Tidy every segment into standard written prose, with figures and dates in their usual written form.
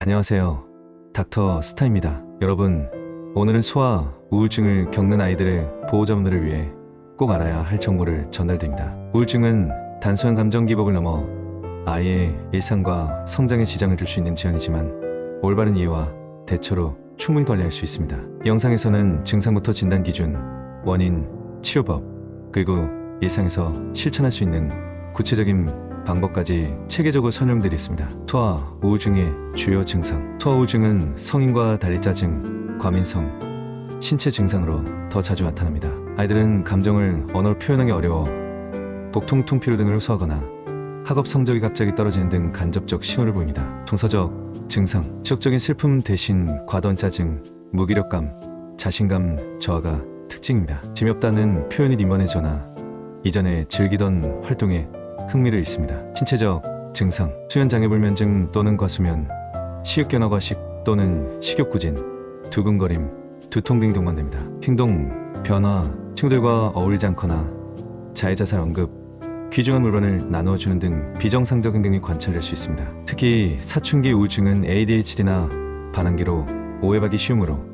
안녕하세요. 닥터 스타입니다. 여러분, 오늘은 소아 우울증을 겪는 아이들의 보호자분들을 위해 꼭 알아야 할 정보를 전달드립니다. 우울증은 단순한 감정 기복을 넘어 아이의 일상과 성장에 지장을 줄 수 있는 질환이지만 올바른 이해와 대처로 충분히 관리할 수 있습니다. 이 영상에서는 증상부터 진단 기준, 원인, 치료법, 그리고 일상에서 실천할 수 있는 구체적인 방법까지 체계적으로 설명드리겠습니다. 소아 우울증의 주요 증상. 소아 우울증은 성인과 달리 짜증, 과민성, 신체 증상으로 더 자주 나타납니다. 아이들은 감정을 언어로 표현하기 어려워 복통, 피로 등을 호소하거나 학업 성적이 갑자기 떨어지는 등 간접적 신호를 보입니다. 정서적 증상. 지속적인 슬픔 대신 과도한 짜증, 무기력감, 자신감 저하가 특징입니다. 재미없다는 표현이 민감해져나 이전에 즐기던 활동에 흥미를 잃습니다. 신체적 증상. 수면장애불면증 또는 과수면, 식욕견화과식 또는 식욕구진, 두근거림, 두통 등 동반됩니다. 행동 변화. 친구들과 어울리지 않거나 자해자살 언급, 귀중한 물건을 나누어주는 등 비정상적 행동이 관찰될 수 있습니다. 특히 사춘기 우울증은 ADHD나 반항기로 오해받기 쉬우므로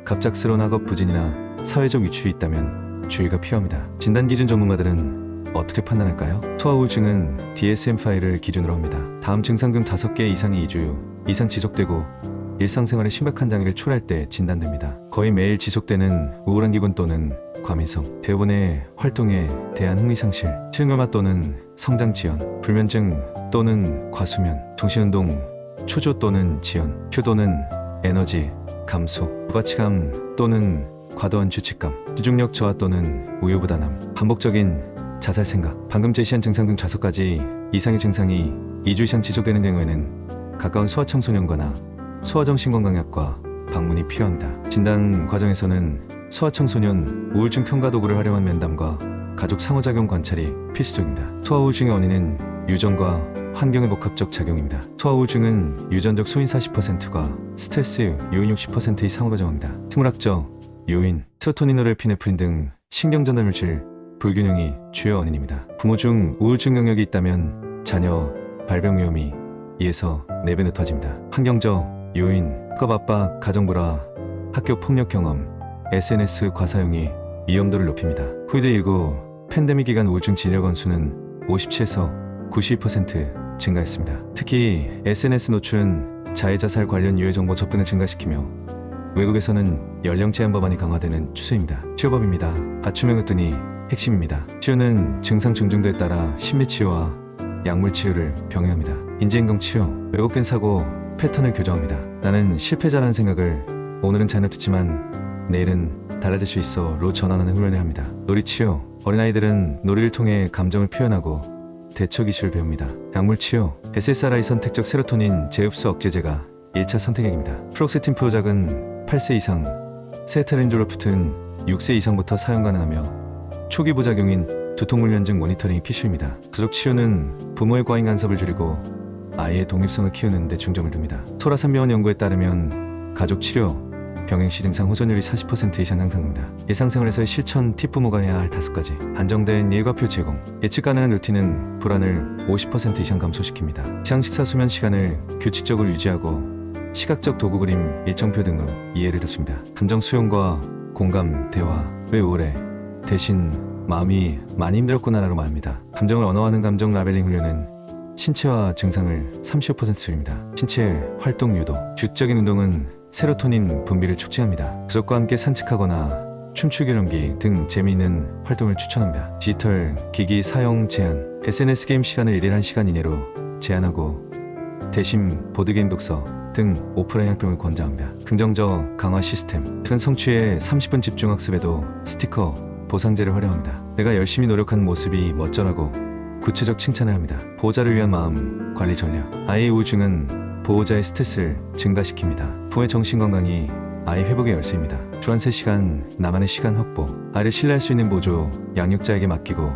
갑작스러운 학업 부진이나 사회적 위축이 있다면 주의가 필요합니다. 진단기준 전문가들은 어떻게 판단할까요? 소아 우울증은 DSM-5를 기준으로 합니다. 다음 증상 중 5개 이상이 2주 이상 지속되고 일상생활에 심각한 장애를 초래할 때 진단됩니다. 거의 매일 지속되는 우울한 기분 또는 과민성, 대부분의 활동에 대한 흥미상실, 실물맛 또는 성장 지연, 불면증 또는 과수면, 정신운동, 초조 또는 지연, 표 또는 에너지, 감소, 부가치감 또는 과도한 죄책감, 집중력 저하 또는 우유부단함, 반복적인 자살 생각. 방금 제시한 증상 등 5가지 이상의 증상이 2주 이상 지속되는 경우에는 가까운 소아청소년과나 소아정신건강의학과 방문이 필요합니다. 진단 과정에서는 소아청소년 우울증 평가 도구를 활용한 면담과 가족 상호작용 관찰이 필수적입니다. 소아우울증의 원인은 유전과 환경의 복합적 작용입니다. 소아우울증은 유전적 소인 40%과 스트레스 요인 60%의 상호작용합니다. 생물학적 요인, 세로토닌, 노르에피네프린 등 신경전달 물질 불균형이 주요 원인입니다. 부모 중 우울증 영역이 있다면 자녀 발병 위험이 2에서 4배 높아집니다. 환경적 요인, 학업 압박, 가정불화, 학교 폭력 경험, SNS 과사용이 위험도를 높입니다. 코비드19 팬데믹 기간 우울증 진료 건수는 57에서 92% 증가했습니다. 특히 SNS 노출은 자해자살 관련 유해 정보 접근을 증가시키며 외국에서는 연령 제한 법안이 강화되는 추세입니다. 치료법입니다. 맞춤형 으뜸이 핵심입니다. 치료는 증상 중증도에 따라 심리치료와 약물치료를 병행합니다. 인지행동치료, 왜곡된 사고 패턴을 교정합니다. 나는 실패자라는 생각을 오늘은 잔혹했지만 내일은 달라질 수 있어 로 전환하는 훈련을 합니다. 놀이치료, 어린아이들은 놀이를 통해 감정을 표현하고 대처 기술을 배웁니다. 약물치료, SSRI 선택적 세로토닌 재흡수 억제제가 1차 선택액입니다. 프록세틴 프로작은 8세 이상, 세테렌졸로프트는 6세 이상부터 사용 가능하며 초기 부작용인 두통불면증 모니터링이 필수입니다. 가족 치료는 부모의 과잉 간섭을 줄이고 아이의 독립성을 키우는 데 중점을 둡니다. 소라산병원 연구에 따르면 가족 치료 병행 시 증상 호전율이 40% 이상 향상됩니다. 일상생활에서의 실천 팁. 부모가 해야 할 5가지. 안정된 일과표 제공. 예측 가능한 루틴은 불안을 50% 이상 감소시킵니다. 기상 식사 수면 시간을 규칙적으로 유지하고 시각적 도구 그림 일정표 등으로 이해를 돕습니다. 감정 수용과 공감 대화. 왜 우울해? 대신 마음이 많이 힘들었구나라고 말합니다. 감정을 언어화하는 감정 라벨링 훈련은 신체화 증상을 35% 줄입니다. 신체 활동 유도. 주기적인 운동은 세로토닌 분비를 촉진합니다. 가족과 함께 산책하거나 춤추기 경기 등 재미있는 활동을 추천합니다. 디지털 기기 사용 제한. SNS 게임 시간을 1일 1시간 이내로 제한하고 대신 보드게임 독서 등 오프라인 활동을 권장합니다. 긍정적 강화 시스템. 큰 성취에 30분 집중 학습에도 스티커, 보상제를 활용합니다. 내가 열심히 노력한 모습이 멋져라고 구체적 칭찬을 합니다. 보호자를 위한 마음 관리 전략. 아이의 우울증은 보호자의 스트레스를 증가시킵니다. 부모의 정신건강이 아이 회복의 열쇠입니다. 주 한 3시간 나만의 시간 확보. 아이를 신뢰할 수 있는 보조, 양육자에게 맡기고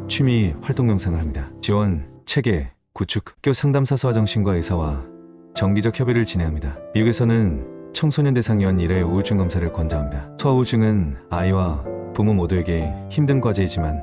취미 활동 영상을 합니다. 지원, 체계, 구축. 학교 상담사 소아정신과 의사와 정기적 협의를 진행합니다. 미국에서는 청소년 대상 위한 1회 우울증 검사를 권장합니다. 소아우울증은 아이와 부모 모두에게 힘든 과제이지만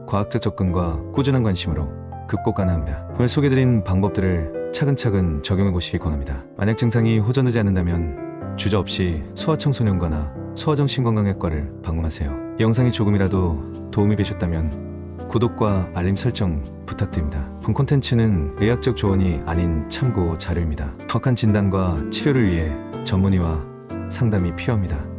과학적 접근과 꾸준한 관심으로 극복 가능합니다. 오늘 소개드린 방법들을 차근차근 적용해 보시기 권합니다. 만약 증상이 호전되지 않는다면 주저없이 소아청소년과나 소아정신건강의학과를 방문하세요. 이 영상이 조금이라도 도움이 되셨다면 구독과 알림 설정 부탁드립니다. 본 콘텐츠는 의학적 조언이 아닌 참고 자료입니다. 정확한 진단과 치료를 위해 전문의와 상담이 필요합니다.